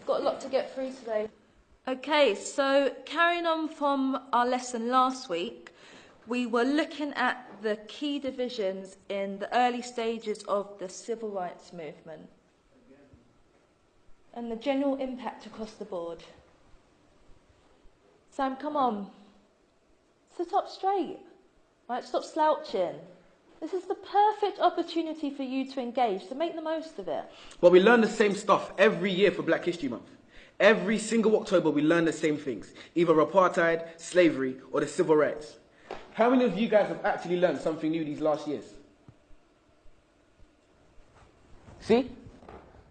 got a lot to get through today. Okay, so carrying on from our lesson last week, we were looking at the key divisions in the early stages of the civil rights movement and the general impact across the board. Sam, come on. Sit up straight. Right, stop slouching. This is the perfect opportunity for you to engage, so make the most of it. Well, we learn the same stuff every year for Black History Month. Every single October, we learn the same things, either apartheid, slavery, or the civil rights. How many of you guys have actually learned something new these last years? See?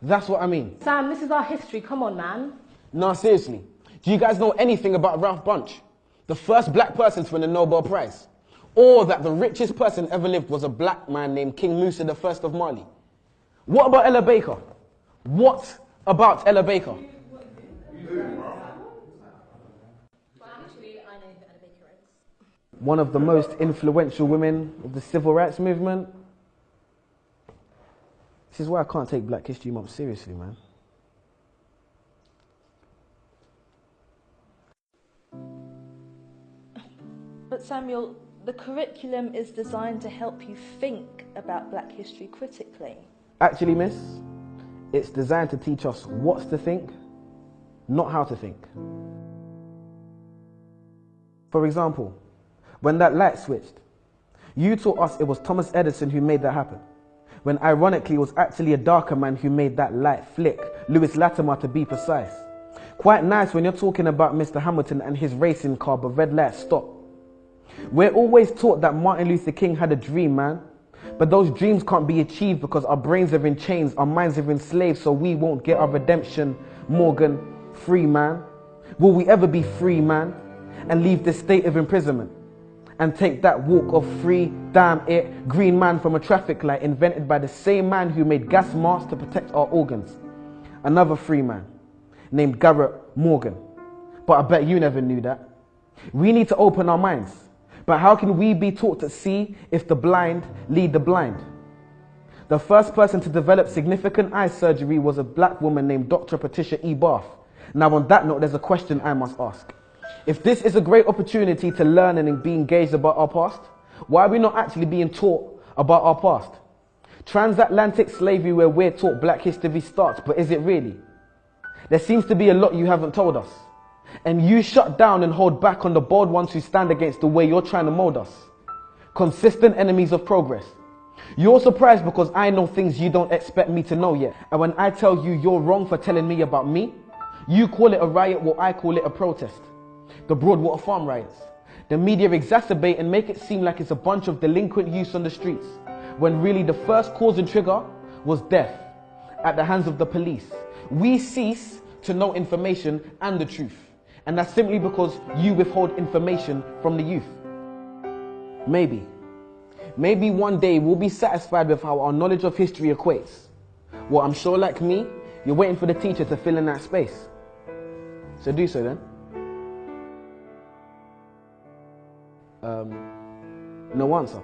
That's what I mean. Sam, this is our history. Come on, man. No, seriously. Do you guys know anything about Ralph Bunche? The first black person to win a Nobel Prize? Or that the richest person ever lived was a black man named King Musa I of Mali? What about Ella Baker? What about Ella Baker? One of the most influential women of the civil rights movement. This is why I can't take Black History Month seriously, man. But Samuel, the curriculum is designed to help you think about Black history critically. Actually, miss, it's designed to teach us what to think, not how to think. For example, when that light switched, you taught us it was Thomas Edison who made that happen, when ironically it was actually a darker man who made that light flick, Lewis Latimer to be precise. Quite nice when you're talking about Mr. Hamilton and his racing car, but red lights stop. We're always taught that Martin Luther King had a dream, man. But those dreams can't be achieved because our brains are in chains, our minds are enslaved, so we won't get our redemption. Morgan, free man. Will we ever be free, man? And leave this state of imprisonment? And take that walk of free, damn it, green man from a traffic light invented by the same man who made gas masks to protect our organs. Another free man named Garrett Morgan. But I bet you never knew that. We need to open our minds. But how can we be taught to see if the blind lead the blind? The first person to develop significant eye surgery was a black woman named Dr. Patricia E. Barth. Now on that note, there's a question I must ask. If this is a great opportunity to learn and be engaged about our past, why are we not actually being taught about our past? Transatlantic slavery, where we're taught Black history starts, but is it really? There seems to be a lot you haven't told us. And you shut down and hold back on the bold ones who stand against the way you're trying to mold us. Consistent enemies of progress. You're surprised because I know things you don't expect me to know yet. And when I tell you you're wrong for telling me about me, you call it a riot while I call it a protest. The Broadwater Farm riots. The media exacerbate and make it seem like it's a bunch of delinquent youths on the streets, when really the first cause and trigger was death at the hands of the police. We cease to know information and the truth. And that's simply because you withhold information from the youth. Maybe one day we'll be satisfied with how our knowledge of history equates. Well, I'm sure like me, you're waiting for the teacher to fill in that space. So do so then. No answer.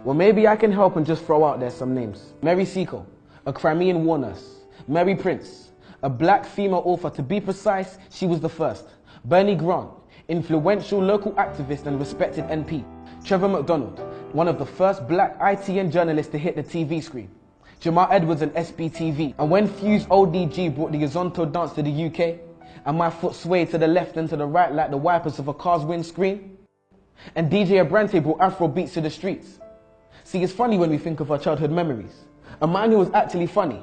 Well, maybe I can help and just throw out there some names. Mary Seacole, a Crimean war nurse. Mary Prince, a black female author. To be precise, she was the first. Bernie Grant, influential local activist and respected MP. Trevor McDonald, one of the first black ITN journalists to hit the TV screen. Jamal Edwards and SBTV. And when Fuse ODG brought the Azonto dance to the UK, and my foot swayed to the left and to the right like the wipers of a car's windscreen, and DJ Abrante brought Afro beats to the streets. See, it's funny when we think of our childhood memories. A man who was actually funny,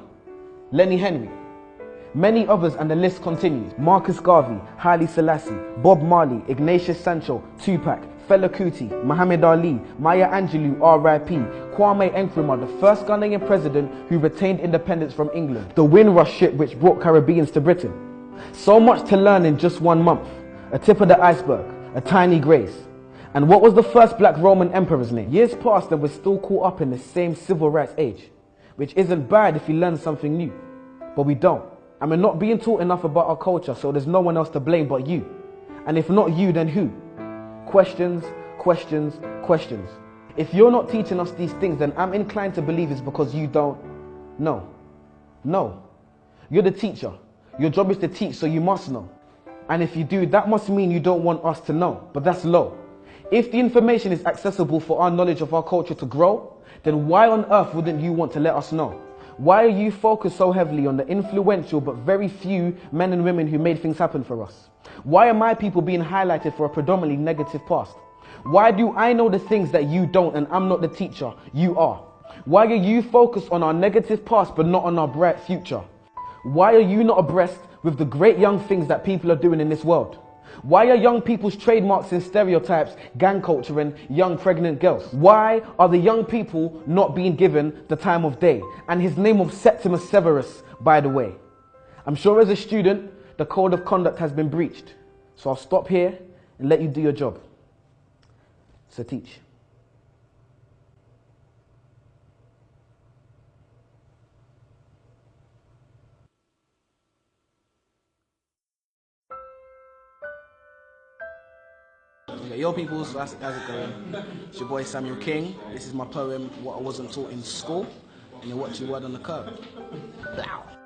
Lenny Henry. Many others, and the list continues. Marcus Garvey, Haile Selassie, Bob Marley, Ignatius Sancho, Tupac, Fela Kuti, Muhammad Ali, Maya Angelou, R.I.P., Kwame Nkrumah, the first Ghanaian president who retained independence from England, the Windrush ship which brought Caribbeans to Britain. So much to learn in just 1 month. A tip of the iceberg, a tiny grace. And what was the first black Roman emperor's name? Years passed and we're still caught up in the same civil rights age, which isn't bad if you learn something new, but we don't. And we're not being taught enough about our culture, so there's no one else to blame but you. And if not you, then who? Questions, questions, questions. If you're not teaching us these things, then I'm inclined to believe it's because you don't know. No. You're the teacher. Your job is to teach, so you must know. And if you do, that must mean you don't want us to know, but that's low. If the information is accessible for our knowledge of our culture to grow, then why on earth wouldn't you want to let us know? Why are you focused so heavily on the influential but very few men and women who made things happen for us? Why are my people being highlighted for a predominantly negative past? Why do I know the things that you don't and I'm not the teacher, you are? Why are you focused on our negative past but not on our bright future? Why are you not abreast with the great young things that people are doing in this world? Why are young people's trademarks and stereotypes gang culture and young pregnant girls? Why are the young people not being given the time of day? And his name was Septimus Severus, by the way. I'm sure as a student, the code of conduct has been breached. So I'll stop here and let you do your job. So teach. Okay, yo peoples, how's it going? It's your boy Samuel King. This is my poem, What I Wasn't Taught in School. And you're watching Word on the Curb. Blow.